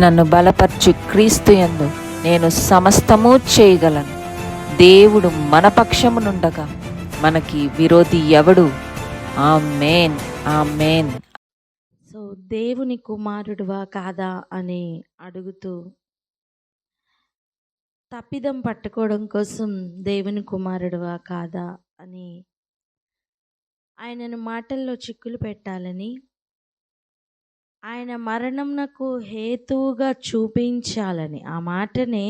నన్ను బలపరచు క్రీస్తు యందు నేను సమస్తము చేయగలను. దేవుడు మన పక్షమునుండగా మనకి విరోధి ఎవడు? ఆమేన్, ఆమేన్. సో దేవుని కుమారుడువా కాదా అని అడుగుతూ తప్పిదం పట్టుకోవడం కోసం దేవుని కుమారుడువా కాదా అని ఆయనను మాటల్లో చిక్కులు పెట్టాలని, ఆయన మరణంనకు హేతువుగా చూపించాలని, ఆ మాటనే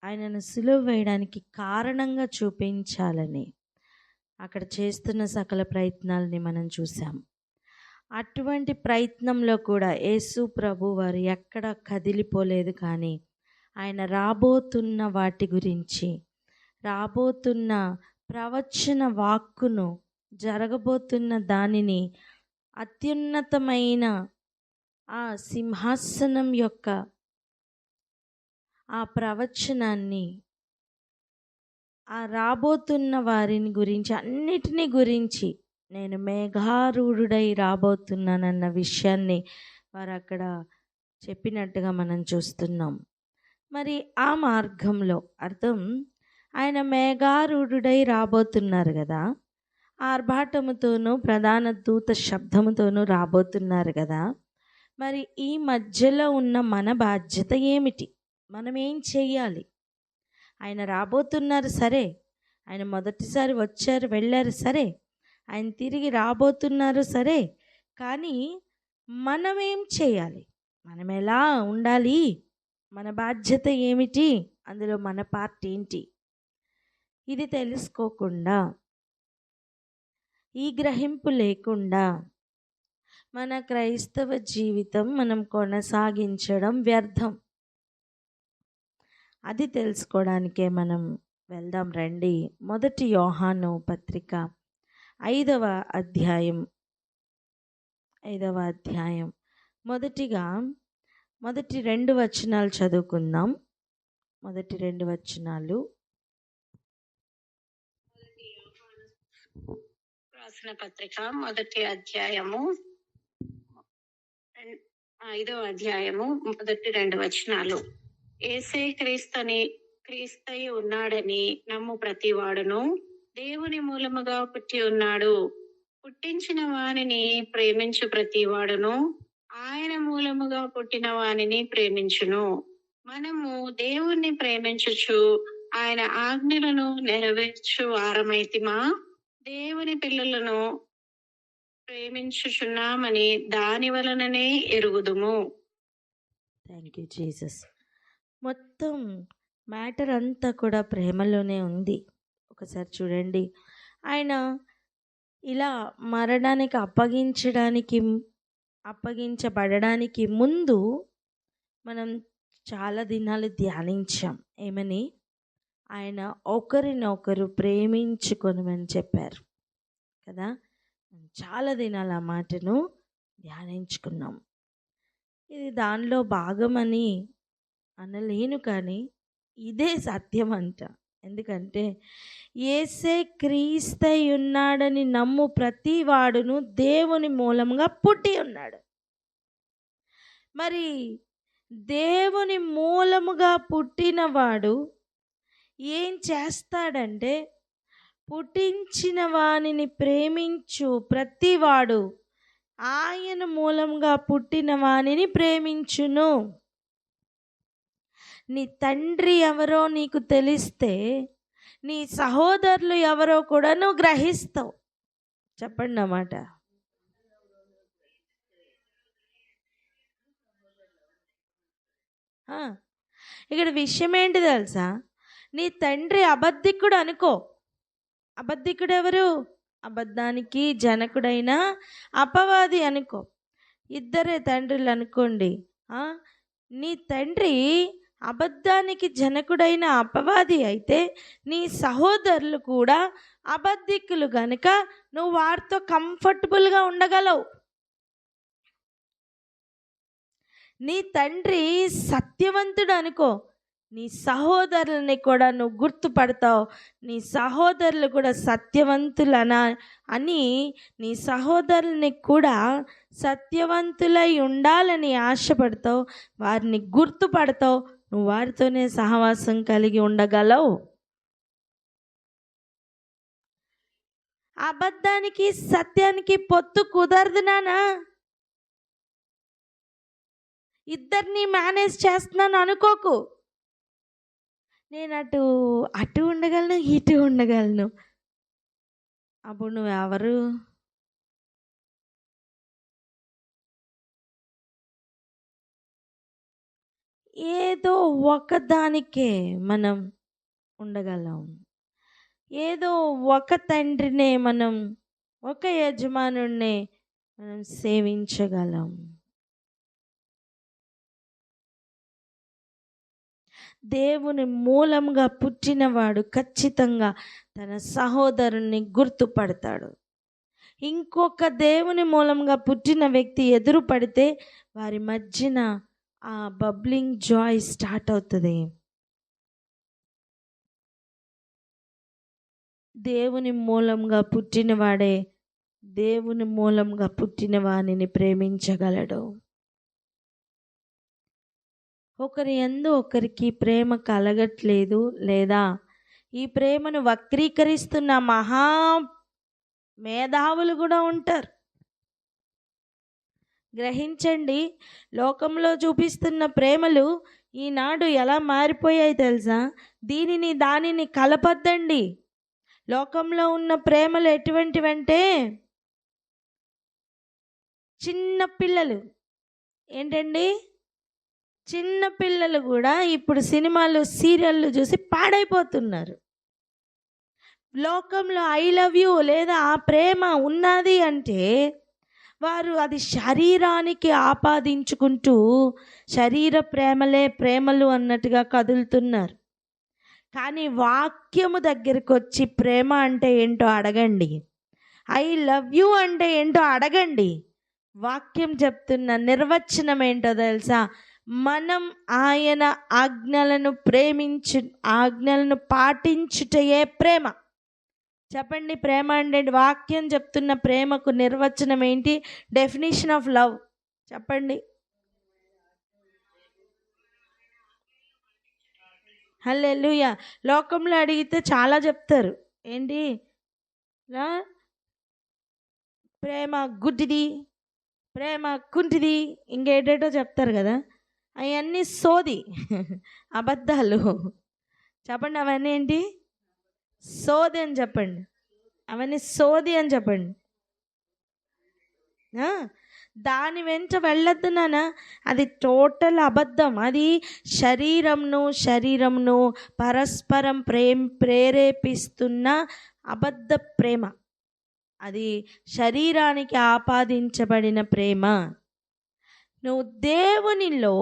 ఆయనను సిలువ వేయడానికి కారణంగా చూపించాలని అక్కడ చేస్తున్న సకల ప్రయత్నాలని మనం చూసాం. అటువంటి ప్రయత్నంలో కూడా యేసు ప్రభు వారు ఎక్కడ కదిలిపోలేదు. కానీ ఆయన రాబోతున్న వాటి గురించి, రాబోతున్న ప్రవచన వాక్కును, జరగబోతున్న దానిని, అత్యున్నతమైన ఆ సింహాసనం యొక్క ఆ ప్రవచనాన్ని, ఆ రాబోతున్న వారిని గురించి, అన్నిటినీ గురించి, నేను మేఘారూఢుడై రాబోతున్నానన్న విషయాన్ని వారు అక్కడ చెప్పినట్టుగా మనం చూస్తున్నాం. మరి ఆ మార్గంలో అర్థం, ఆయన మేఘారూఢుడై రాబోతున్నారు కదా, ఆర్భాటముతోనూ ప్రధాన దూత శబ్దముతోనూ రాబోతున్నారు కదా. మరి ఈ మధ్యలో ఉన్న మన బాధ్యత ఏమిటి? మనం ఏం చెయ్యాలి? ఆయన రాబోతున్నారు సరే, ఆయన మొదటిసారి వచ్చారు వెళ్ళారు సరే, ఆయన తిరిగి రాబోతున్నారు సరే, కానీ మనం ఏం చేయాలి? మనం ఎలా ఉండాలి? మన బాధ్యత ఏమిటి? అందులో మన పార్ట్ ఏంటి? ఇది తెలుసుకోకుండా, ఈ గ్రహింపు లేకుండా మన క్రైస్తవ జీవితం మనం కొనసాగించడం వ్యర్థం. అది తెలుసుకోవడానికే మనం వెళ్దాం రండి. మొదటి యోహాను పత్రిక 5వ అధ్యాయం మొదటిగా మొదటి 2 వచనాలు చదువుకుందాం. మొదటి 2 వచనాలు. రాసిన పత్రిక మొదటి అధ్యాయము 5వ అధ్యాయము మొదటి 2 వచనాలు. యేసే క్రీస్తై ఉన్నాడని నమ్ము ప్రతివాడును దేవుని మూలముగా పుట్టి ఉన్నాడు. పుట్టించిన వానిని ప్రేమించు ప్రతివాడును ఆయన మూలముగా పుట్టిన వానిని ప్రేమించును. మనము దేవుణ్ణి ప్రేమించుచు ఆయన ఆజ్ఞలను నెరవేర్చు వారమైతిమా, దేవుని పిల్లలను ప్రేమించుచున్నామని దాని వలననే ఎరుగుదుము. Thank you Jesus. మొత్తం మ్యాటర్ అంతా కూడా ప్రేమలోనే ఉంది. ఒకసారి చూడండి, ఆయన ఇలా మరణానికి అప్పగించబడడానికి ముందు మనం చాలా దినాలు ధ్యానించాం. ఏమని? ఆయన ఒకరినొకరు ప్రేమించుకొనమని చెప్పారు కదా. చాలా దినాలు ఆ మాటను ధ్యానించుకున్నాం. ఇది దానిలో భాగమని అనలేను, కానీ ఇదే సత్యం అంట. ఎందుకంటే యేసే క్రీస్తై ఉన్నాడని నమ్ము ప్రతి వాడును దేవుని మూలంగా పుట్టి ఉన్నాడు. మరి దేవుని మూలముగా పుట్టినవాడు ఏం చేస్తాడంటే, పుట్టించిన వానిని ప్రేమించు ప్రతివాడు ఆయన మూలంగా పుట్టిన వానిని ప్రేమించును. నీ తండ్రి ఎవరో నీకు తెలిస్తే నీ సహోదరులు ఎవరో కూడా నువ్వు గ్రహిస్తావు. చెప్పండి అన్నమాట. ఇక్కడ విషయం ఏంటి తెలుసా? నీ తండ్రి అబద్ధికుడు అనుకో. అబద్ధికుడు ఎవరు? అబద్ధానికి జనకుడైన అపవాది అనుకో. ఇద్దరే తండ్రులు అనుకోండి. నీ తండ్రి అబద్ధానికి జనకుడైన అపవాది అయితే నీ సహోదరులు కూడా అబద్ధికులు గనుక నువ్వు వారితో కంఫర్టబుల్గా ఉండగలవు. నీ తండ్రి సత్యవంతుడు అనుకో. నీ సహోదరులని కూడా నువ్వు గుర్తుపడతావు. నీ సహోదరులు కూడా సత్యవంతులనా అని నీ సహోదరుల్ని కూడా సత్యవంతులై ఉండాలని ఆశపడతావు. వారిని గుర్తుపడతావు. నువ్వు వారితోనే సహవాసం కలిగి ఉండగలవు. అబద్ధానికి సత్యానికి పొత్తు కుదరదు నానా. ఇద్దరిని మేనేజ్ చేస్తున్నాను అనుకోకు. నేను అటు ఉండగలను, ఇటు ఉండగలను. అప్పుడు నువ్వెవరు? ఏదో ఒకదానికే మనం ఉండగలం. ఏదో ఒక తండ్రినే మనం, ఒక యజమానుడినే మనం సేవించగలం. దేవుని మూలంగా పుట్టినవాడు ఖచ్చితంగా తన సహోదరుని గుర్తుపడతాడు. ఇంకొక దేవుని మూలంగా పుట్టిన వ్యక్తి ఎదురు పడితే వారి మధ్యన ఆ బబ్లింగ్ జాయ్ స్టార్ట్ అవుతుంది. దేవుని మూలంగా పుట్టినవాడే దేవుని మూలంగా పుట్టిన వానిని ప్రేమించగలడు. ఒకరి యందు ఒకరికి ప్రేమ కలగట్లేదు, లేదా ఈ ప్రేమను వక్రీకరిస్తున్న మహా మేధావులు కూడా ఉంటారు. గ్రహించండి, లోకంలో చూపిస్తున్న ప్రేమలు ఈనాడు ఎలా మారిపోయాయి తెలుసా? దీనిని దానిని కలపద్దండి. లోకంలో ఉన్న ప్రేమలు ఎటువంటివంటే, చిన్న పిల్లలు ఏంటండి, చిన్న పిల్లలు కూడా ఇప్పుడు సినిమాలు సీరియళ్ళు చూసి పాడైపోతున్నారు. లోకంలో ఐ లవ్ యూ లేదా ఆ ప్రేమ ఉన్నది అంటే వారు అది శరీరానికి ఆపాదించుకుంటూ శరీర ప్రేమలే ప్రేమలు అన్నట్టుగా కదులుతున్నారు. కానీ వాక్యము దగ్గరికి వచ్చి ప్రేమ అంటే ఏంటో అడగండి, ఐ లవ్ యూ అంటే ఏంటో అడగండి. వాక్యం చెప్తున్న నిర్వచనం ఏంటో తెలుసా? మనం ఆయన ఆజ్ఞలను పాటించుటయే ప్రేమ. చెప్పండి, ప్రేమ అంటే వాక్యం చెప్తున్న ప్రేమకు నిర్వచనం ఏంటి? డెఫినేషన్ ఆఫ్ లవ్ చెప్పండి. హల్లెలూయా. లోకంలో అడిగితే చాలా చెప్తారు. ఏంటి? ప్రేమ గుడ్డిది, ప్రేమ కుంటిది, ఇంకేటేటో చెప్తారు కదా. అవన్నీ సోది, అబద్ధాలు. చెప్పండి, అవన్నీ ఏంటి? సోది అని చెప్పండి. అవన్నీ సోది అని చెప్పండి. దాని వెంట వెళ్ళొద్దు నాన్న, అది టోటల్ అబద్ధం. అది శరీరంను పరస్పరం ప్రేరేపిస్తున్న అబద్ధ ప్రేమ. అది శరీరానికి ఆపాదించబడిన ప్రేమ. నువ్వు దేవునిలో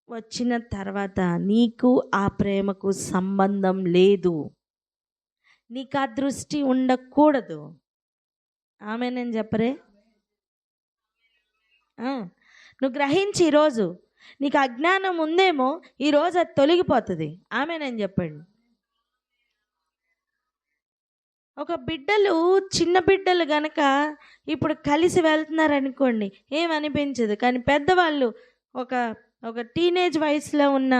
వచ్చిన తర్వాత నీకు ఆ ప్రేమకు సంబంధం లేదు. నీకు ఆ దృష్టి ఉండకూడదు. ఆమేనని చెప్పరే? నువ్వు గ్రహించి ఈరోజు నీకు అజ్ఞానం ఉందేమో, ఈరోజు అది తొలగిపోతుంది. ఆమేనని చెప్పండి. ఒక చిన్న బిడ్డలు గనక ఇప్పుడు కలిసి వెళ్తున్నారనుకోండి, ఏమనిపించదు. కానీ పెద్దవాళ్ళు ఒక టీనేజ్ వయసులో ఉన్న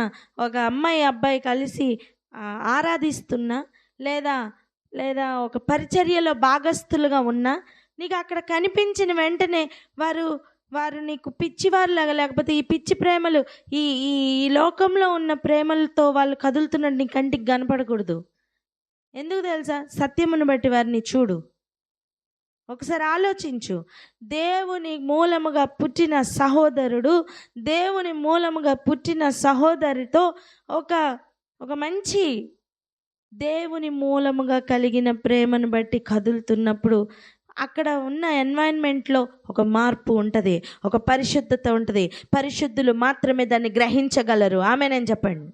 ఒక అమ్మాయి అబ్బాయి కలిసి ఆరాధిస్తున్నా లేదా ఒక పరిచర్యలో భాగస్థులుగా ఉన్నా, నీకు అక్కడ కనిపించిన వెంటనే వారు నీకు పిచ్చివారులాగా, లేకపోతే ఈ పిచ్చి ప్రేమలు ఈ ఈ లోకంలో ఉన్న ప్రేమలతో వాళ్ళు కదులుతున్నట్టు నీ కంటికి కనపడకూడదు. ఎందుకు తెలుసా? సత్యమును బట్టి వారిని చూడు. ఒకసారి ఆలోచించు. దేవుని మూలముగా పుట్టిన సహోదరుడు దేవుని మూలముగా పుట్టిన సహోదరితో ఒక మంచి దేవుని మూలముగా కలిగిన ప్రేమను బట్టి కదులుతున్నప్పుడు అక్కడ ఉన్న ఎన్వైరన్మెంట్లో ఒక మార్పు ఉంటుంది, ఒక పరిశుద్ధత ఉంటుంది. పరిశుద్ధులు మాత్రమే దాన్ని గ్రహించగలరు. ఆమేనని చెప్పండి.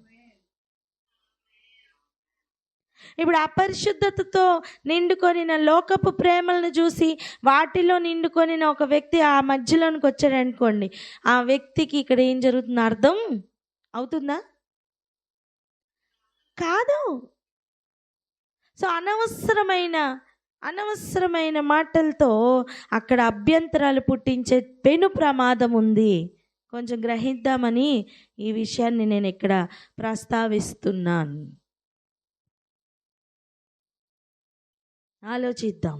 ఇప్పుడు అపరిశుద్ధతతో నిండుకొనిన లోకపు ప్రేమలను చూసి వాటిలో నిండుకొనిన ఒక వ్యక్తి ఆ మధ్యలోనికి వచ్చాడు అనుకోండి, ఆ వ్యక్తికి ఇక్కడ ఏం జరుగుతుందో అర్థం అవుతుందా? కాదు. సో అనవసరమైన మాటలతో అక్కడ అభ్యంతరాలు పుట్టించే పెను ప్రమాదం ఉంది. కొంచెం గ్రహిద్దామని ఈ విషయాన్ని నేను ఇక్కడ ప్రస్తావిస్తున్నాను. ఆలోచిద్దాం.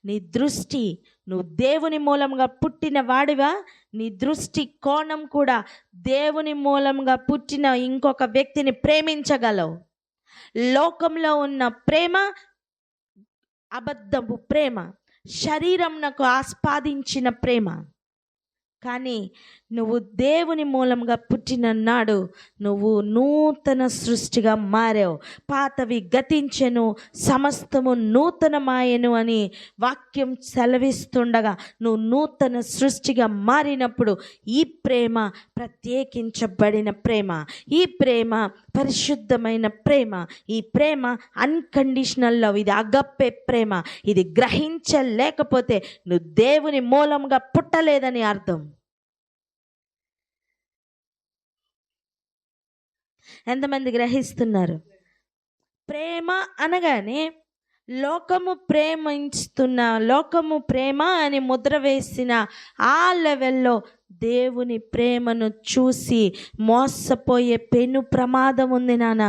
నీ దృష్టి, నువ్వు దేవుని మూలంగా పుట్టిన వాడివా, నీ దృష్టి కోణం కూడా దేవుని మూలంగా పుట్టిన ఇంకొక వ్యక్తిని ప్రేమించగలవు. లోకంలో ఉన్న ప్రేమ అబద్ధపు ప్రేమ, శరీరంనకు ఆస్వాదించిన ప్రేమ. కానీ నువ్వు దేవుని మూలంగా పుట్టిన నాడు నువ్వు నూతన సృష్టిగా మారావు. పాతవి గతించెను, సమస్తము నూతనమాయెను అని వాక్యం సెలవిస్తుండగా నువ్వు నూతన సృష్టిగా మారినప్పుడు ఈ ప్రేమ ప్రత్యేకించబడిన ప్రేమ, ఈ ప్రేమ పరిశుద్ధమైన ప్రేమ, ఈ ప్రేమ అన్కండిషనల్ లవ్. ఇది అగప్పే ప్రేమ. ఇది గ్రహించలేకపోతే నువ్వు దేవుని మూలంగా పుట్టలేదని అర్థం. ఎంతమంది గ్రహిస్తున్నారు? ప్రేమ అనగానే లోకము ప్రేమ అని ముద్ర వేసిన ఆ లెవెల్లో దేవుని ప్రేమను చూసి మోసపోయే పెను ప్రమాదం ఉంది నాన్న.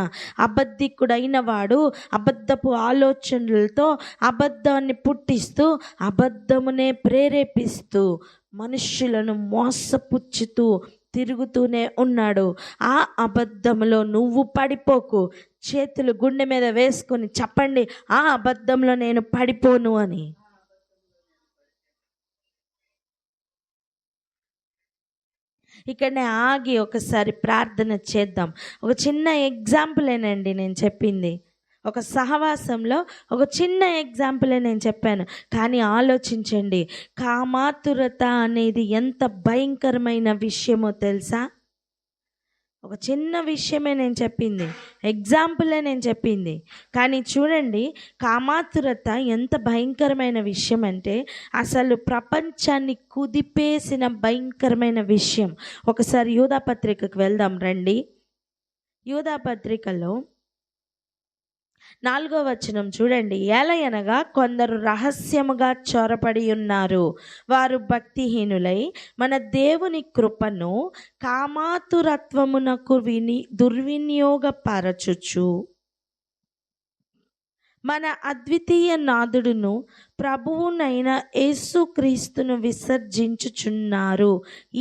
అబద్ధికుడైన వాడు అబద్ధపు ఆలోచనలతో అబద్ధాన్ని పుట్టిస్తూ అబద్ధమునే ప్రేరేపిస్తూ మనుష్యులను మోసపుచ్చుతూ తిరుగుతూనే ఉన్నాడు. ఆ అబద్ధంలో నువ్వు పడిపోకు. చేతులు గుండె మీద వేసుకొని చెప్పండి, ఆ అబద్ధంలో నేను పడిపోను అని. ఇక్కడనే ఆగి ఒకసారి ప్రార్థన చేద్దాం. ఒక చిన్న ఎగ్జాంపులేనండి నేను చెప్పింది. ఒక సహవాసంలో ఒక చిన్న ఎగ్జాంపులే నేను చెప్పాను. కానీ ఆలోచించండి, కామాతురత అనేది ఎంత భయంకరమైన విషయమో తెలుసా? ఒక చిన్న విషయమే నేను చెప్పింది, ఎగ్జాంపులే నేను చెప్పింది. కానీ చూడండి, కామాతురత ఎంత భయంకరమైన విషయం అంటే అసలు ప్రపంచాన్ని కుదిపేసిన భయంకరమైన విషయం. ఒకసారి యూదాపత్రికకు వెళ్దాం రండి. యూదాపత్రికలో 4వ వచనం చూడండి. ఏలయనగా కొందరు రహస్యముగా చొరపడి ఉన్నారు, వారు భక్తిహీనులై మన దేవుని కృపను కామాతురత్వమునకు దుర్వినియోగపరచుచు మన అద్వితీయ నాథుడును ప్రభువునైన యేసుక్రీస్తును విసర్జించుచున్నారు.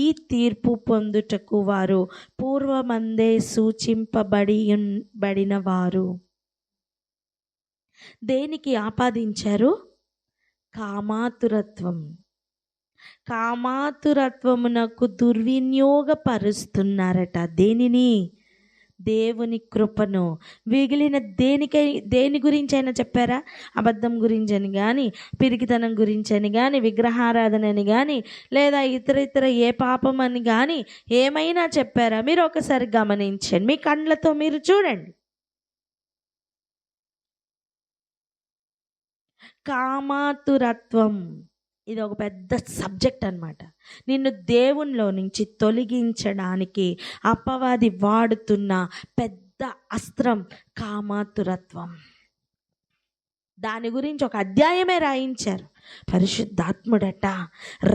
ఈ తీర్పు పొందుటకు వారు పూర్వమందే సూచింపబడిన వారు. దేనికి ఆపాదించారు? కామాతురత్వమునకు దుర్వినియోగపరుస్తున్నారట. దేనిని? దేవుని కృపను. మిగిలిన దేని గురించి అయినా చెప్పారా? అబద్ధం గురించి అని కానీ, పిరికితనం గురించి అని కానీ, విగ్రహారాధన అని కానీ, లేదా ఇతర ఏ పాపం అని కానీ ఏమైనా చెప్పారా? మీరు ఒకసారి గమనించండి, మీ కళ్ళతో మీరు చూడండి. కామాతురత్వం ఇది ఒక పెద్ద సబ్జెక్ట్ అన్నమాట. నిన్ను దేవునిలో నుంచి తొలగించడానికి అపవాది వాడుతున్న పెద్ద అస్త్రం కామాతురత్వం. దాని గురించి ఒక అధ్యాయమే రాయించారు. పరిశుద్ధాత్ముడట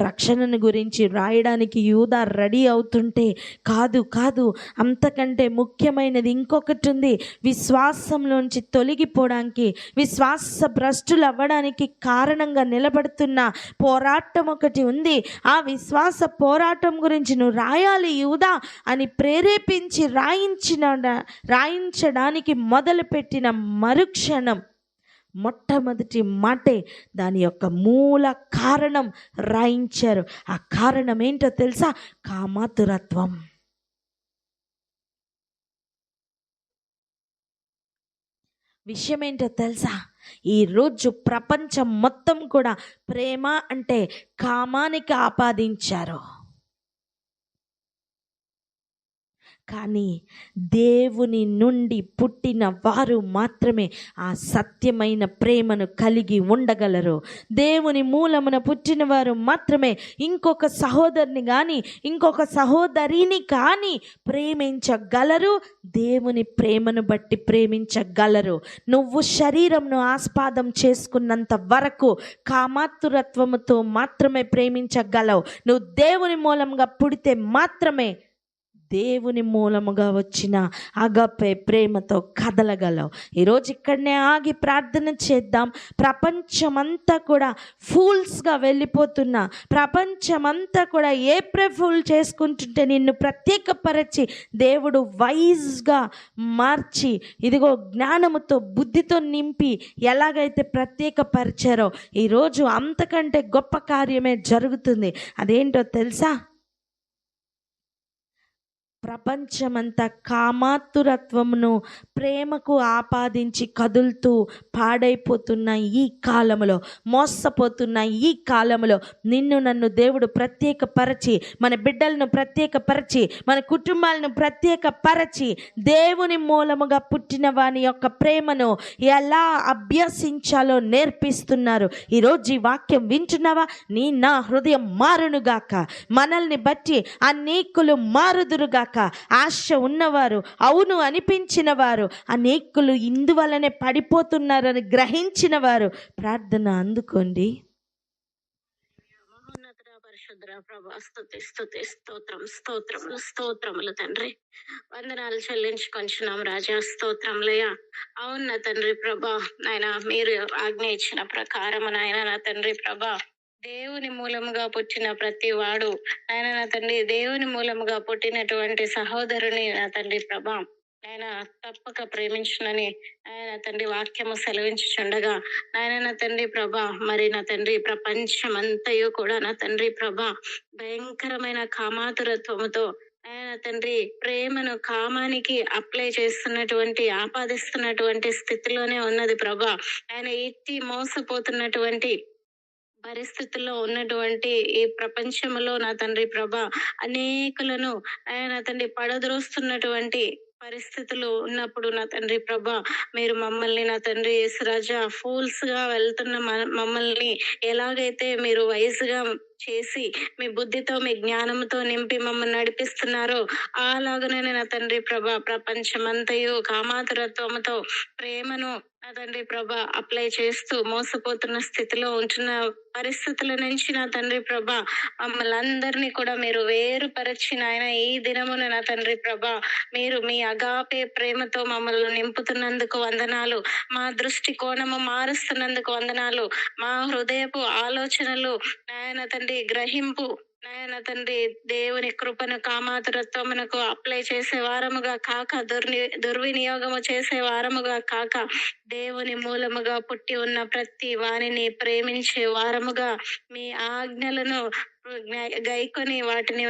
రక్షణను గురించి రాయడానికి యూదా రెడీ అవుతుంటే, కాదు అంతకంటే ముఖ్యమైనది ఇంకొకటి ఉంది. విశ్వాసంలోంచి తొలగిపోవడానికి, విశ్వాస భ్రష్టులు అవ్వడానికి కారణంగా నిలబడుతున్న పోరాటం ఒకటి ఉంది. ఆ విశ్వాస పోరాటం గురించి నువ్వు రాయాలి యూదా అని ప్రేరేపించి రాయించడానికి మొదలుపెట్టిన మరుక్షణం మొట్టమొదటి మాటే దాని యొక్క మూల కారణం రాయించారు. ఆ కారణం ఏంటో తెలుసా? కామాతురత్వం. విషయం ఏంటో తెలుసా? ఈరోజు ప్రపంచం మొత్తం కూడా ప్రేమ అంటే కామానికి ఆపాదించారు. కానీ దేవుని నుండి పుట్టిన వారు మాత్రమే ఆ సత్యమైన ప్రేమను కలిగి ఉండగలరు. దేవుని మూలమున పుట్టిన వారు మాత్రమే ఇంకొక సహోదరుని కానీ ఇంకొక సహోదరిని కానీ ప్రేమించగలరు. దేవుని ప్రేమను బట్టి ప్రేమించగలరు. నువ్వు శరీరంను ఆస్పాదం చేసుకున్నంత వరకు కామాతురత్వముతో మాత్రమే ప్రేమించగలవు. నువ్వు దేవుని మూలంగా పుడితే మాత్రమే దేవుని మూలముగా వచ్చిన అగపే ప్రేమతో కదలగలవు. ఈరోజు ఇక్కడనే ఆగి ప్రార్థన చేద్దాం. ప్రపంచమంతా కూడా ఫూల్స్గా వెళ్ళిపోతున్నా, ప్రపంచమంతా కూడా ఏప్రిల్ ఫూల్ చేసుకుంటుంటే నిన్ను ప్రత్యేకపరచి దేవుడు వైజ్గా మార్చి ఇదిగో జ్ఞానముతో బుద్ధితో నింపి ఎలాగైతే ప్రత్యేకపరిచారో ఈరోజు అంతకంటే గొప్ప కార్యమే జరుగుతుంది. అదేంటో తెలుసా? ప్రపంచమంతా కామాతురత్వమును ప్రేమకు ఆపాదించి కదులుతూ పాడైపోతున్న ఈ కాలంలో, మోసపోతున్న ఈ కాలంలో నిన్ను నన్ను దేవుడు ప్రత్యేకపరచి, మన బిడ్డలను ప్రత్యేకపరచి, మన కుటుంబాలను ప్రత్యేకపరచి దేవుని మూలముగా పుట్టిన వాని యొక్క ప్రేమను ఎలా అభ్యసించాలో నేర్పిస్తున్నారు. ఈరోజు ఈ వాక్యం వింటున్నావా? నా హృదయం మారునుగాక. మనల్ని బట్టి అనేకులు మారుదురుగాక. ఆశ ఉన్నవారు, అవును అనిపించిన వారు అనేకులు ఇందువలనే పడిపోతున్నారని గ్రహించిన వారు ప్రార్థన అందుకోండి. పరిశుద్ధ ప్రభా, స్తుతి స్తుతి స్తోత్రములు స్తోత్రములు తండ్రి. వందనాలు చెల్లించుకొంచున్నాం రాజా, స్తోత్రములయ్యా. అవును నా తండ్రి ప్రభా, నాయన మీరు ఆజ్ఞ ఇచ్చిన ప్రకారము నాయన నా తండ్రి ప్రభా, దేవుని మూలముగా పుట్టిన ప్రతి వాడు ఆయన నా తండ్రి, దేవుని మూలముగా పుట్టినటువంటి సహోదరుని నా తండ్రి ప్రభా ఆయన తప్పక ప్రేమించునని ఆయన తండ్రి వాక్యము సెలవించుచుండగా నాయన నా తండ్రి ప్రభా, మరి నా తండ్రి ప్రపంచమంతయు కూడా నా తండ్రి ప్రభా భయంకరమైన కామాతురత్వముతో ఆయన తండ్రి ప్రేమను కామానికి అప్లై చేస్తున్నటువంటి, ఆపాదిస్తున్నటువంటి స్థితిలోనే ఉన్నది ప్రభా. ఆయన ఎత్తి మోసపోతున్నటువంటి పరిస్థితుల్లో ఉన్నటువంటి ఈ ప్రపంచంలో నా తండ్రి ప్రభా అనేకులను నా తండ్రి పడద్రోస్తున్నటువంటి పరిస్థితులు ఉన్నప్పుడు నా తండ్రి ప్రభా, మీరు మమ్మల్ని నా తండ్రి యేసురాజా ఫూల్స్ గా వెళ్తున్న మమ్మల్ని ఎలాగైతే మీరు వయసుగా చేసి మీ బుద్ధితో మీ జ్ఞానంతో నింపి మమ్మల్ని నడిపిస్తున్నారో అలాగనే నా తండ్రి ప్రభా ప్రపంచమంతయు కామాతురత్వముతో ప్రేమను నా తండ్రి ప్రభా అప్లై చేస్తూ మోసపోతున్న స్థితిలో ఉంటున్న పరిస్థితుల నుంచి నా తండ్రి ప్రభా మమ్మల్ని అందరినీ కూడా మీరు వేరుపరచిన ఆయన ఈ దినమున నా తండ్రి ప్రభా మీరు మీ అగాపే ప్రేమతో మమ్మల్ని నింపుతున్నందుకు వందనాలు. మా దృష్టి కోణము మారుస్తున్నందుకు వందనాలు. మా హృదయపు ఆలోచనలు నాయన తండ్రి గ్రహింపు నాయన తండ్రి దేవుని కృపను కామాతురత్వమునకు అప్లై చేసే వారముగా కాక, దుర్వినియోగము చేసే వారముగా కాక, దేవుని మూలముగా పుట్టి ఉన్న ప్రతి వారిని ప్రేమించే వారముగా మీ ఆజ్ఞలను గైకొని వాటిని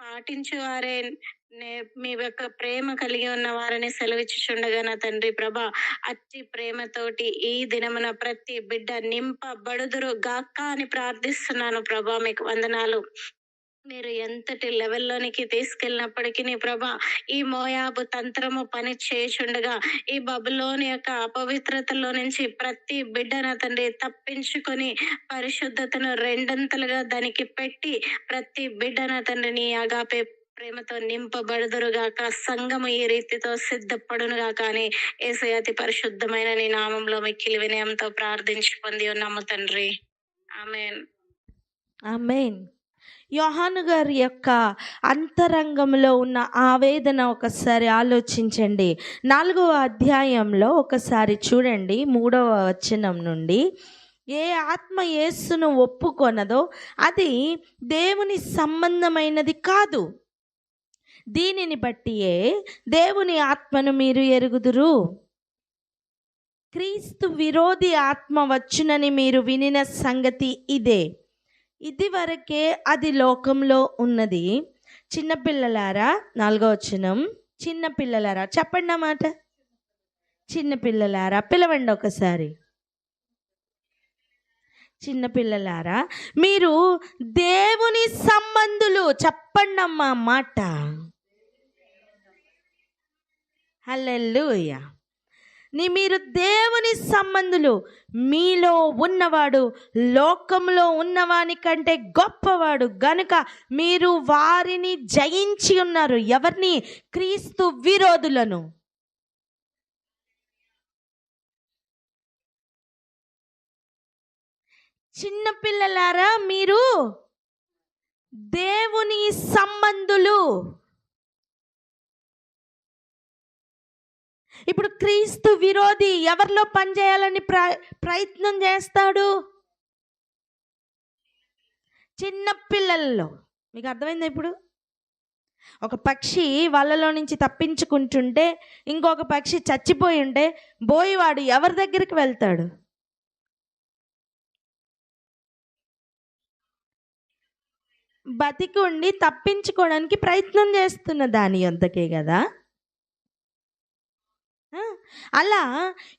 పాటించేవారే మీ యొక్క ప్రేమ కలిగి ఉన్న వారిని సెలవిచ్చుచుండగా నా తండ్రి ప్రభా అతి ప్రేమతోటి ఈ దినమున ప్రతి బిడ్డ నింపబడుదురు గాక అని ప్రార్థిస్తున్నాను ప్రభా. మీకు వందనాలు. మీరు ఎంతటి లెవెల్లోనికి తీసుకెళ్ళినప్పటికీ నీ ప్రభా ఈ మోయాబు తంత్రము పని చేయుచుండగా ఈ బబులోని యొక్క అపవిత్రతలో నుంచి ప్రతి బిడ్డ నా తండ్రి తప్పించుకొని పరిశుద్ధతను రెండంతలుగా దానికి పెట్టి ప్రతి బిడ్డ నా తండ్రి నీ అగాపే ప్రేమతో నింపబడుదురుగాక, సంఘము ఈ రీతితో సిద్ధపడునుగాక అని యేసయ్య అతి పరిశుద్ధమైన నీ నామంలో మిక్కిలి వినయంతో ప్రార్థించి పొంది ఉన్నాము తండ్రి. ఆమేన్. ఆమేన్. యోహాను గారి యొక్క అంతరంగంలో ఉన్న ఆవేదన ఒకసారి ఆలోచించండి. 4వ అధ్యాయంలో ఒకసారి చూడండి, 3వ వచనం నుండి. ఏ ఆత్మ యేసును ఒప్పుకొనదో అది దేవుని సంబంధమైనది కాదు, దీనిని బట్టియే దేవుని ఆత్మను మీరు ఎరుగుదురు. క్రీస్తు విరోధి ఆత్మ వచ్చునని మీరు వినిన సంగతి ఇదే. ఇది వరకే అది లోకంలో ఉన్నది. చిన్నపిల్లలారా, 4వ వచనం, చిన్నపిల్లలారా చెప్పండి అన్నమాట. చిన్నపిల్లలారా పిలవండి ఒకసారి. చిన్నపిల్లలారా మీరు దేవుని సంబంధులు. చెప్పండి అమ్మా మాట. హల్లెలూయా. మీరు దేవుని సంబంధులు. మీలో ఉన్నవాడు లోకంలో ఉన్నవాని కంటే గొప్పవాడు గనుక మీరు వారిని జయించి ఉన్నారు. ఎవరిని? క్రీస్తు విరోధులను. చిన్నపిల్లలారా, మీరు దేవుని సంబంధులు. ఇప్పుడు క్రీస్తు విరోధి ఎవరిలో పనిచేయాలని ప్రయత్నం చేస్తాడు? చిన్న పిల్లల్లో. మీకు అర్థమైందా? ఇప్పుడు ఒక పక్షి వాళ్ళలో నుంచి తప్పించుకుంటుంటే ఇంకొక పక్షి చచ్చిపోయి ఉంటే బోయివాడు ఎవరి దగ్గరికి వెళ్తాడు? బతికి ఉండి తప్పించుకోవడానికి ప్రయత్నం చేస్తున్న దాని యొద్దకే కదా. అలా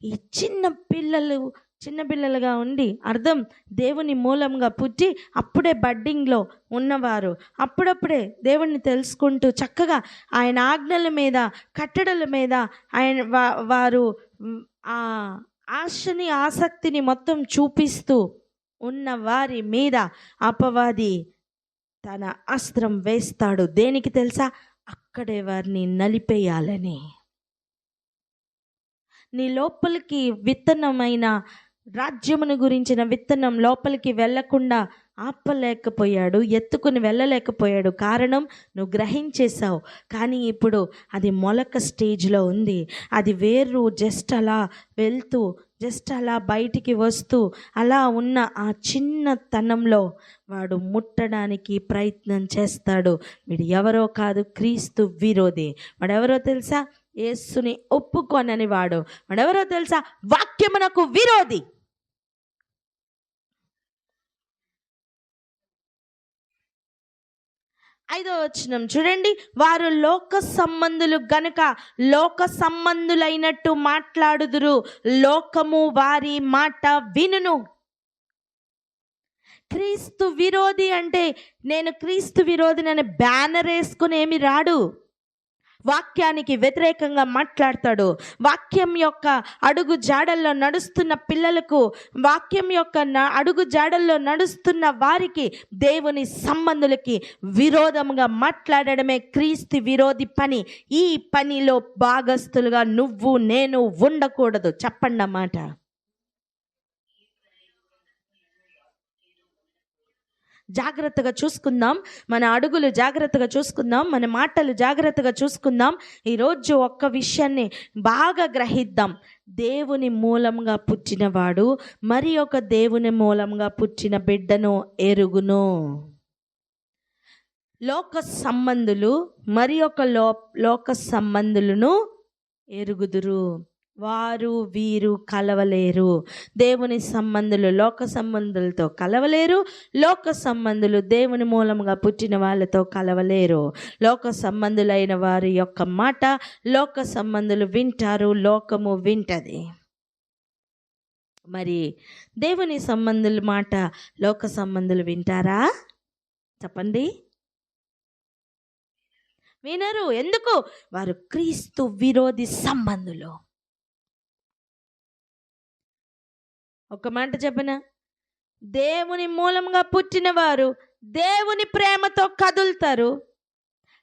ఈ చిన్నపిల్లలుగా ఉండి అర్థం దేవుని మూలంగా పుట్టి అప్పుడే బడ్డింగ్లో ఉన్నవారు అప్పుడప్పుడే దేవుణ్ణి తెలుసుకుంటూ చక్కగా ఆయన ఆజ్ఞల మీద కట్టడల మీద ఆయన వారు ఆ ఆశని ఆసక్తిని మొత్తం చూపిస్తూ ఉన్న వారి మీద అపవాది తన అస్త్రం వేస్తాడు. దేనికి తెలుసా? అక్కడే వారిని నలిపేయాలని. నీ లోపలికి విత్తనమైన రాజ్యమును గురించిన విత్తనం లోపలికి వెళ్ళకుండా ఆపలేకపోయాడు, ఎత్తుకుని వెళ్ళలేకపోయాడు. కారణం, నువ్వు గ్రహించేశావు. కానీ ఇప్పుడు అది మొలక స్టేజ్లో ఉంది. అది వేరు జస్ట్ అలా వెళ్తూ జస్ట్ అలా బయటికి వస్తూ అలా ఉన్న ఆ చిన్నతనంలో వాడు ముట్టడానికి ప్రయత్నం చేస్తాడు. వీడు ఎవరో కాదు, క్రీస్తు విరోధి. వాడెవరో తెలుసా? యేసుని ఒప్పుకొనని వాడు. వాడెవరో తెలుసా? వాక్యమునకు విరోధి. 5వ వచనం చూడండి. వారు లోక సంబంధులు గనుక లోక సంబంధులైనట్టు మాట్లాడుదురు, లోకము వారి మాట వినును. క్రీస్తు విరోధి అంటే నేను క్రీస్తు విరోధిని బ్యానర్ వేసుకుని ఏమి రాడు. వాక్యానికి వ్యతిరేకంగా మాట్లాడతాడు. వాక్యం యొక్క అడుగు జాడల్లో నడుస్తున్న పిల్లలకు, వాక్యం యొక్క అడుగు జాడల్లో నడుస్తున్న వారికి, దేవుని సంబంధులకి విరోధంగా మాట్లాడడమే క్రీస్తు విరోధి పని. ఈ పనిలో భాగస్తులుగా నువ్వు నేను ఉండకూడదు. చెప్పండి అన్నమాట. జాగ్రత్తగా చూసుకుందాం, మన అడుగులు జాగ్రత్తగా చూసుకుందాం, మన మాటలు జాగ్రత్తగా చూసుకుందాం. ఈరోజు ఒక్క విషయాన్ని బాగా గ్రహిద్దాం. దేవుని మూలంగా పుట్టినవాడు మరి ఒక దేవుని మూలంగా పుట్టిన బిడ్డను ఎరుగును. లోక సంబంధులు మరి ఒక లోక సంబంధులను ఎరుగుదురు. వారు వీరు కలవలేరు. దేవుని సంబంధులు లోక సంబంధులతో కలవలేరు, లోక సంబంధులు దేవుని మూలంగా పుట్టిన వాళ్ళతో కలవలేరు. లోక సంబంధులైన వారి యొక్క మాట లోక సంబంధులు వింటారు, లోకము వింటది. మరి దేవుని సంబంధుల మాట లోక సంబంధులు వింటారా? చెప్పండి. వినరు. ఎందుకు? వారు క్రీస్తు విరోధి సంబంధులు. ఒక మాట చెప్పనా? దేవుని మూలంగా పుట్టిన వారు దేవుని ప్రేమతో కదులుతారు.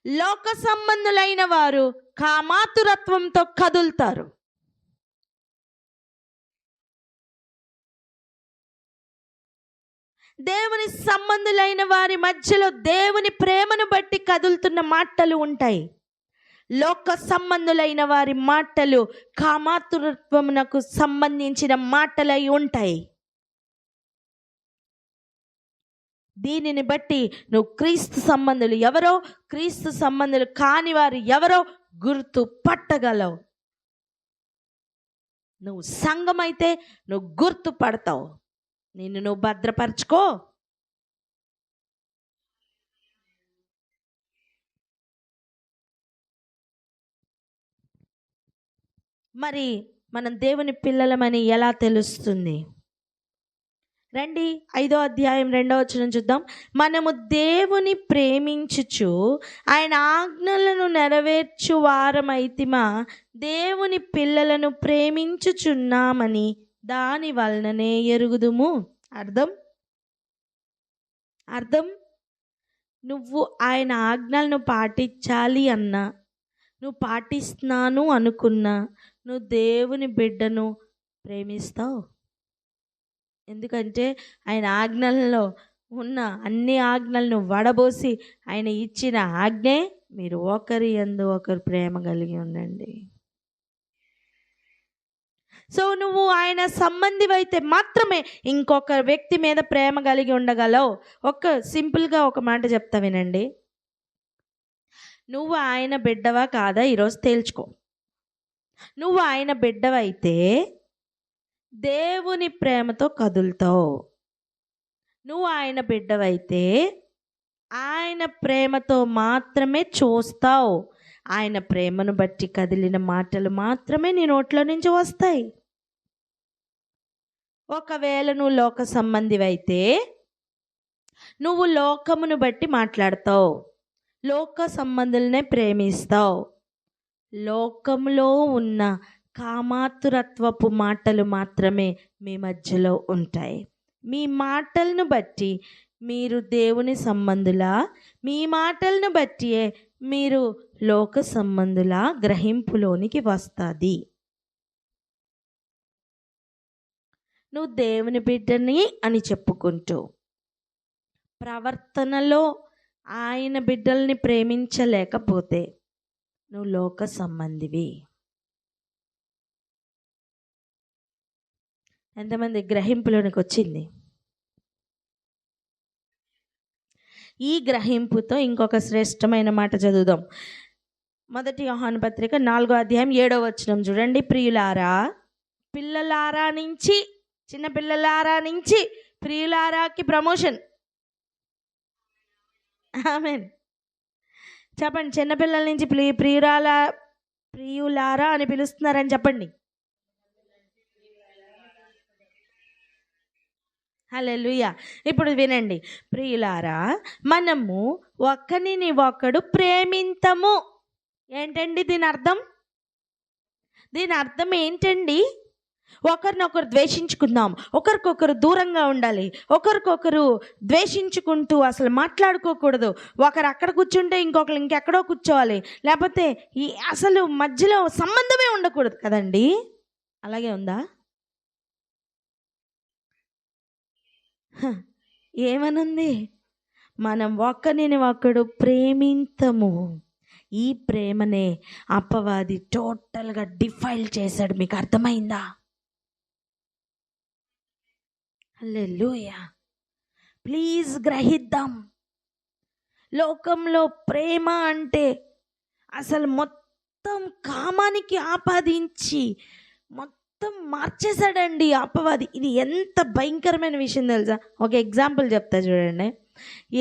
లోక సంబంధులైన వారు కామాతురత్వంతో కదులుతారు. దేవుని సంబంధులైన వారి మధ్యలో దేవుని ప్రేమను బట్టి కదులుతున్న మాటలు ఉంటాయి. లోక సంబంధులైన వారి మాటలు కామాతురత్వమునకు సంబంధించిన మాటలై ఉంటాయి. దీనిని బట్టి నువ్వు క్రీస్తు సంబంధులు ఎవరో, క్రీస్తు సంబంధులు కాని వారు ఎవరో గుర్తు పట్టగలవు. నువ్వు సంఘమైతే నువ్వు గుర్తు పడతావు. నిన్ను నువ్వు భద్రపరచుకో. మరి మనం దేవుని పిల్లలమని ఎలా తెలుస్తుంది? రండి 5వ అధ్యాయం 2వ వచనం చూద్దాం. మనము దేవుని ప్రేమించుచు ఆయన ఆజ్ఞలను నెరవేర్చు వారమైతిమా, దేవుని పిల్లలను ప్రేమించుచున్నామని దాని వలననే ఎరుగుదుము. అర్థం నువ్వు ఆయన ఆజ్ఞలను పాటించాలి అన్నా, నువ్వు పాటిస్తున్నాను అనుకున్నా, నువ్వు దేవుని బిడ్డను ప్రేమిస్తావు. ఎందుకంటే ఆయన ఆజ్ఞలలో ఉన్న అన్ని ఆజ్ఞలను వడబోసి ఆయన ఇచ్చిన ఆజ్ఞే, మీరు ఒకరి యందు ఒకరు ప్రేమ కలిగి ఉండండి. సో నువ్వు ఆయన సంబంధివైతే మాత్రమే ఇంకొక వ్యక్తి మీద ప్రేమ కలిగి ఉండగలవు. సింపుల్గా ఒక మాట చెప్తా వినండి. నువ్వు ఆయన బిడ్డవా కాదా ఈరోజు తేల్చుకో. నువ్వు ఆయన బిడ్డవైతే దేవుని ప్రేమతో కదులుతావు. నువ్వు ఆయన బిడ్డవైతే ఆయన ప్రేమతో మాత్రమే చూస్తావు. ఆయన ప్రేమను బట్టి కదిలిన మాటలు మాత్రమే నీ నోట్లో నుంచి వస్తాయి. ఒకవేళ నువ్వు లోక సంబంధివైతే నువ్వు లోకమును బట్టి మాట్లాడతావు, లోక సంబంధులనే ప్రేమిస్తావు. లోకంలో ఉన్న కామాతురత్వపు మాటలు మాత్రమే మీ మధ్యలో ఉంటాయి. మీ మాటలను బట్టి మీరు దేవుని సంబంధులా, మీ మాటలను బట్టి మీరు లోక సంబంధులా గ్రహింపులోనికి వస్తుంది. నువ్వు దేవుని బిడ్డని అని చెప్పుకుంటూ ప్రవర్తనలో ఆయన బిడ్డల్ని ప్రేమించలేకపోతే నువ్వు లోక సంబంధివి. ఎంతమంది గ్రహింపులోనికి వచ్చింది? ఈ గ్రహింపుతో ఇంకొక శ్రేష్టమైన మాట చదువుదాం. 1 యోహాను పత్రిక 4వ అధ్యాయం 7వ వచనం చూడండి. ప్రియులారా, పిల్లలారా నుంచి, చిన్న పిల్లలారా నుంచి ప్రియులారాకి ప్రమోషన్. ఆమేన్. చెప్పండి, చిన్నపిల్లల నుంచి ప్రియులారా అని పిలుస్తున్నారని చెప్పండి. హల్లెలూయా. ఇప్పుడు వినండి, ప్రియులారా, మనము ఒకరిని ఒకడు ప్రేమింతము. ఏంటండి దీని అర్థం? దీని అర్థం ఏంటండి? ఒకరినొకరు ద్వేషించుకుందాం, ఒకరికొకరు దూరంగా ఉండాలి, ఒకరికొకరు ద్వేషించుకుంటూ అసలు మాట్లాడుకోకూడదు. ఒకరు అక్కడ కూర్చుంటే ఇంకొకరు ఇంకెక్కడో కూర్చోవాలి, లేకపోతే అసలు మధ్యలో సంబంధమే ఉండకూడదు కదండి. అలాగే ఉందా? ఏమనుంది? మనం ఒకరిని ఒకడు ప్రేమింతము. ఈ ప్రేమనే అపవాది టోటల్గా డిఫైల్ చేశాడు. మీకు అర్థమైందా? హల్లెలూయా. ప్లీజ్ గ్రహిద్దాం. లోకంలో ప్రేమ అంటే అసలు మొత్తం కామానికి ఆపాదించి మొత్తం మార్చేశాడండి అపవాది. ఇది ఎంత భయంకరమైన విషయం తెలుసా? ఒక ఎగ్జాంపుల్ చెప్తా చూడండి.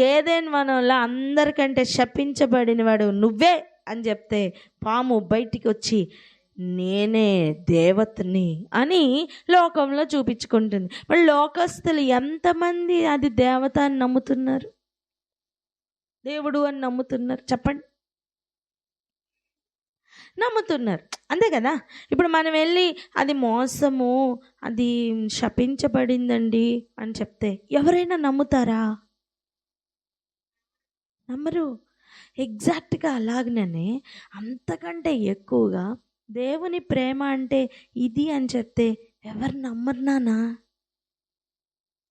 ఏదైనా వనంలో అందరికంటే శపించబడిన వాడు నువ్వే అని చెప్తే పాము బయటికి వచ్చి నేనే దేవతని అని లోకంలో చూపించుకుంటుంది. మరి లోకస్తులు ఎంతమంది అది దేవత అని నమ్ముతున్నారు, దేవుడు అని నమ్ముతున్నారు? చెప్పండి. నమ్ముతున్నారు, అంతే కదా. ఇప్పుడు మనం వెళ్ళి అది మోసము, అది శపించబడిందండి అని చెప్తే ఎవరైనా నమ్ముతారా? నమ్మరు. ఎగ్జాక్ట్గా అలాగనే అంతకంటే ఎక్కువగా దేవుని ప్రేమ అంటే ఇది అని చెప్తే ఎవరు నమ్మరు నానా?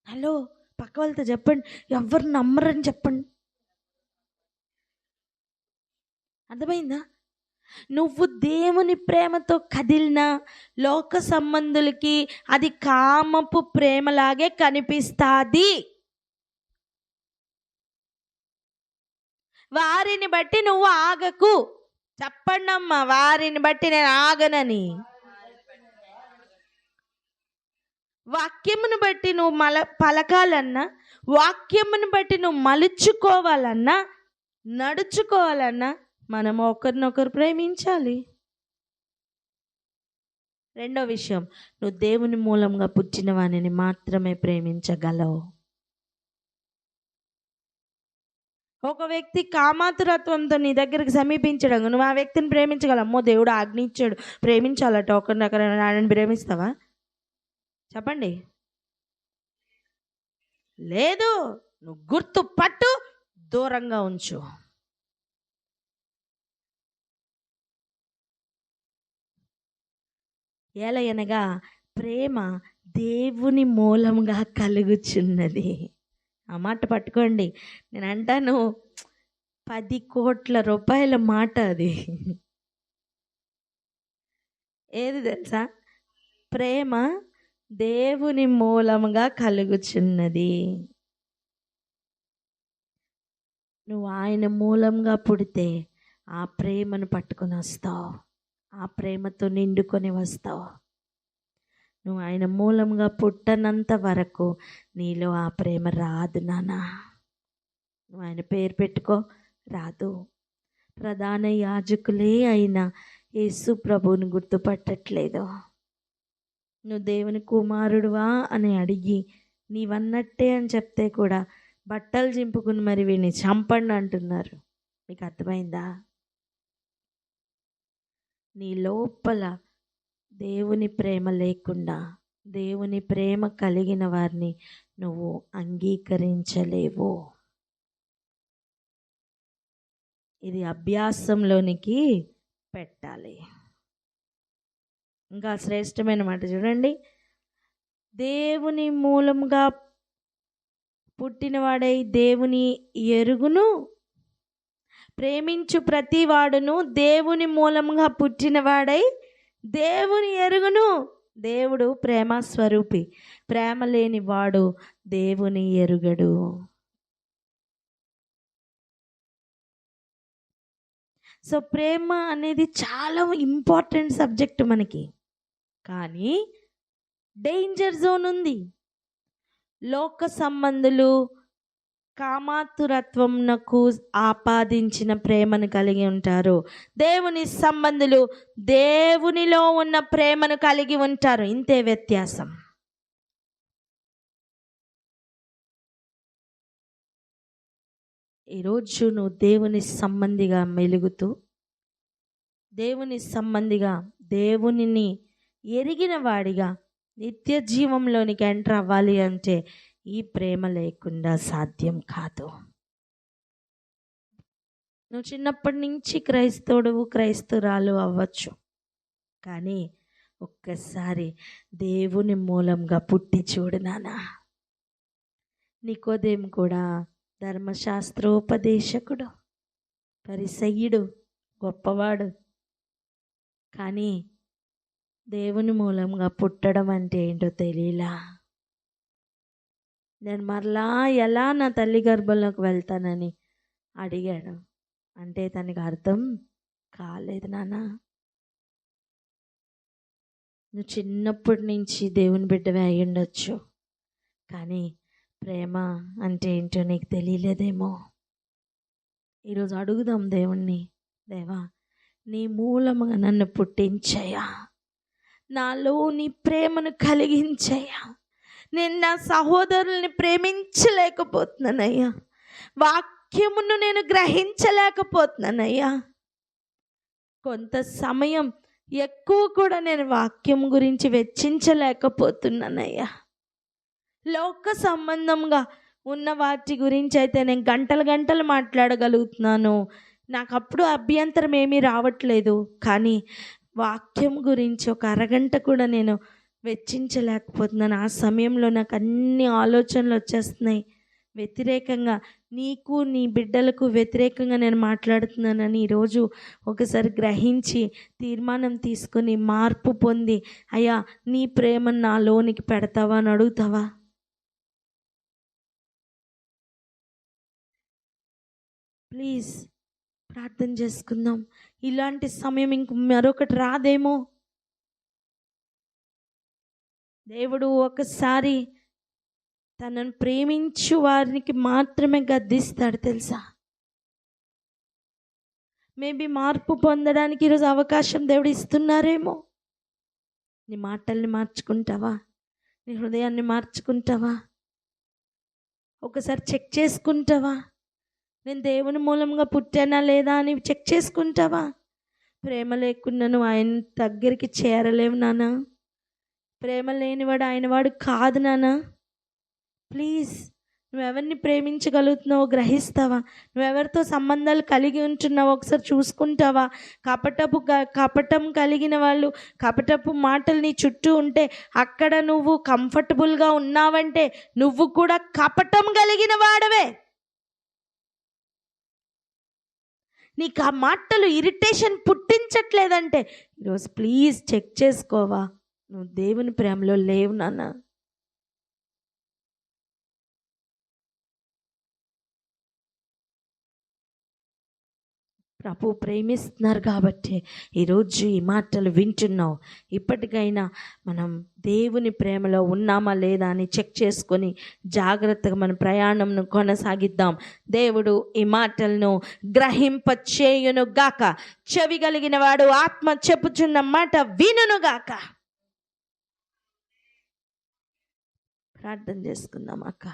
హలో, పక్క వాళ్ళతో చెప్పండి, ఎవరు నమ్మరని చెప్పండి. అర్థమైందా? నువ్వు దేవుని ప్రేమతో కదిలిన లోక సంబంధులకి అది కామపు ప్రేమలాగే కనిపిస్తుంది. వారిని బట్టి నువ్వు ఆగకు. చెప్పండమ్మా, వారిని బట్టి నేను ఆగనని. వాక్యమును బట్టి నువ్వు పలకాలన్నా, వాక్యమును బట్టి నువ్వు మలుచుకోవాలన్నా, నడుచుకోవాలన్నా మనం ఒకరినొకరు ప్రేమించాలి. రెండో విషయం, నువ్వు దేవుని మూలంగా పుట్టిన వానిని మాత్రమే ప్రేమించగలవు. ఒక వ్యక్తి కామాతురత్వంతో నీ దగ్గరికి సమీపించడం, నువ్వు ఆ వ్యక్తిని ప్రేమించగలవు. అమ్మో దేవుడు ఆజ్ఞించాడు ప్రేమించాలట, ఒకరినొకరు ఆయనని ప్రేమిస్తావా? చెప్పండి. లేదు. నువ్వు గుర్తు పట్టు, దూరంగా ఉంచు. ఎలయనగా ప్రేమ దేవుని మూలంగా కలుగుచున్నది. ఆ మాట పట్టుకోండి. నేను అంటాను 10 కోట్ల రూపాయల మాట అది. ఏది తెలుసా? ప్రేమ దేవుని మూలంగా కలుగుచున్నది. నువ్వు ఆయన మూలంగా పుడితే ఆ ప్రేమను పట్టుకొని వస్తావు, ఆ ప్రేమతో నిండుకొని వస్తావు. నువ్వు ఆయన మూలంగా పుట్టనంత వరకు నీలో ఆ ప్రేమ రాదు నాన్న. నువ్వు ఆయన పేరు పెట్టుకో, రాదు. ప్రధాన యాజకులే అయినా యేసు ప్రభువుని గుర్తుపట్టట్లేదు. నువ్వు దేవుని కుమారుడువా అని అడిగి నీవన్నట్టే అని చెప్తే కూడా బట్టలు చింపుకుని మరి వీడిని చంపండి అంటున్నారు. మీకు అర్థమైందా? నీ లోపల దేవుని ప్రేమ లేకుండా దేవుని ప్రేమ కలిగిన వారిని నువ్వు అంగీకరించలేవు. ఇది అభ్యాసంలోనికి పెట్టాలి. ఇంకా శ్రేష్టమైన మాట చూడండి, దేవుని మూలంగా పుట్టినవాడై దేవుని ఎరుగును, ప్రేమించు ప్రతివాడును దేవుని మూలంగా పుట్టినవాడై దేవుని ఎరుగును. దేవుడు ప్రేమ స్వరూపి. ప్రేమ లేని వాడు దేవుని ఎరుగడు. సో ప్రేమ అనేది చాలా ఇంపార్టెంట్ సబ్జెక్ట్ మనకి. కానీ డేంజర్ జోన్ ఉంది. లోక సంబంధులు కామాతురత్వంనకు ఆపాదించిన ప్రేమను కలిగి ఉంటారు. దేవుని సంబంధులు దేవునిలో ఉన్న ప్రేమను కలిగి ఉంటారు. ఇంతే వ్యత్యాసం. ఈరోజు నువ్వు దేవుని సంబంధిగా మెలుగుతూ, దేవుని సంబంధిగా దేవునిని ఎరిగిన వాడిగా నిత్య జీవంలోనికి ఎంటర్ అవ్వాలి అంటే ఈ ప్రేమ లేకుండా సాధ్యం కాదు. నువ్వు చిన్నప్పటి నుంచి క్రైస్తవురాలు అవ్వచ్చు, కానీ ఒక్కసారి దేవుని మూలంగా పుట్టి చూడు నాన్న. నికోదేము కూడా ధర్మశాస్త్రోపదేశకుడు, పరిసయ్యుడు, గొప్పవాడు. కానీ దేవుని మూలంగా పుట్టడం అంటే ఏంటో తెలియలా. నేను మరలా ఎలా నా తల్లి గర్భంలోకి వెళ్తానని అడిగాడు. అంటే తనకి అర్థం కాలేదు నాన్న. నువ్వు చిన్నప్పటి నుంచి దేవుని బిడ్డవే అయి ఉండొచ్చు, కానీ ప్రేమ అంటే ఏంటో నీకు తెలియలేదేమో. ఈరోజు అడుగుదాం దేవుణ్ణి, దేవా నీ మూలముగా నన్ను పుట్టించయ్యా, నాలో నీ ప్రేమను కలిగించయ్యా. నేను నా సహోదరుల్ని ప్రేమించలేకపోతున్నానయ్యా, వాక్యమును నేను గ్రహించలేకపోతున్నానయ్యా. కొంత సమయం ఎక్కువ కూడా నేను వాక్యం గురించి వెచ్చించలేకపోతున్నానయ్యా. లోక సంబంధంగా ఉన్న వాటి గురించి అయితే నేను గంటలు మాట్లాడగలుగుతున్నాను, నాకు అప్పుడు అభ్యంతరం ఏమీ రావట్లేదు. కానీ వాక్యం గురించి ఒక అరగంట కూడా నేను వెచ్చించలేకపోతున్నాను. ఆ సమయంలో నాకు అన్ని ఆలోచనలు వచ్చేస్తున్నాయి. వ్యతిరేకంగా నీకు నీ బిడ్డలకు వ్యతిరేకంగా నేను మాట్లాడుతున్నానని ఈరోజు ఒకసారి గ్రహించి తీర్మానం తీసుకొని మార్పు పొంది, అయ్యా నీ ప్రేమను నాలోనికి పెడతావా అని అడుగుతావా? ప్లీజ్ ప్రార్థన చేసుకుందాం. ఇలాంటి సమయం ఇంక మరొకటి రాదేమో. దేవుడు ఒకసారి తనను ప్రేమించు వారికి మాత్రమే గద్దిస్తాడు తెలుసా. మేబీ మార్పు పొందడానికి ఈరోజు అవకాశం దేవుడు ఇస్తున్నారేమో. నీ మాటల్ని మార్చుకుంటావా? నీ హృదయాన్ని మార్చుకుంటావా? ఒకసారి చెక్ చేసుకుంటావా? నేను దేవుని మూలంగా పుట్టానా లేదా అని చెక్ చేసుకుంటావా? ప్రేమ లేకుండా నువ్వు ఆయన దగ్గరికి చేరలేవు నాన్న. ప్రేమ లేనివాడు ఆయన వాడు కాదు నాన్న. ప్లీజ్, నువ్వెవరిని ప్రేమించగలుగుతున్నావో గ్రహిస్తావా? నువ్వెవరితో సంబంధాలు కలిగి ఉంటున్నావో ఒకసారి చూసుకుంటావా? కపటం కలిగిన వాళ్ళు, కపటపు మాటలు నీ చుట్టూ ఉంటే అక్కడ నువ్వు కంఫర్టబుల్గా ఉన్నావంటే నువ్వు కూడా కపటం కలిగిన వాడవే. నీకు ఆ మాటలు ఇరిటేషన్ పుట్టించట్లేదంటే ఈరోజు ప్లీజ్ చెక్ చేసుకోవా? నువ్వు దేవుని ప్రేమలో లేవు నాన్న. ప్రభు ప్రేమిస్తున్నారు కాబట్టి ఈరోజు ఈ మాటలు వింటున్నావు. ఇప్పటికైనా మనం దేవుని ప్రేమలో ఉన్నామా లేదా అని చెక్ చేసుకొని జాగ్రత్తగా మన ప్రయాణంను కొనసాగిద్దాం. దేవుడు ఈ మాటలను గ్రహింపచేయును గాక. చెవి కలిగిన వాడు ఆత్మ చెప్పుచున్న మాట వినును గాక. ప్రార్థన చేసుకుందాం అక్క.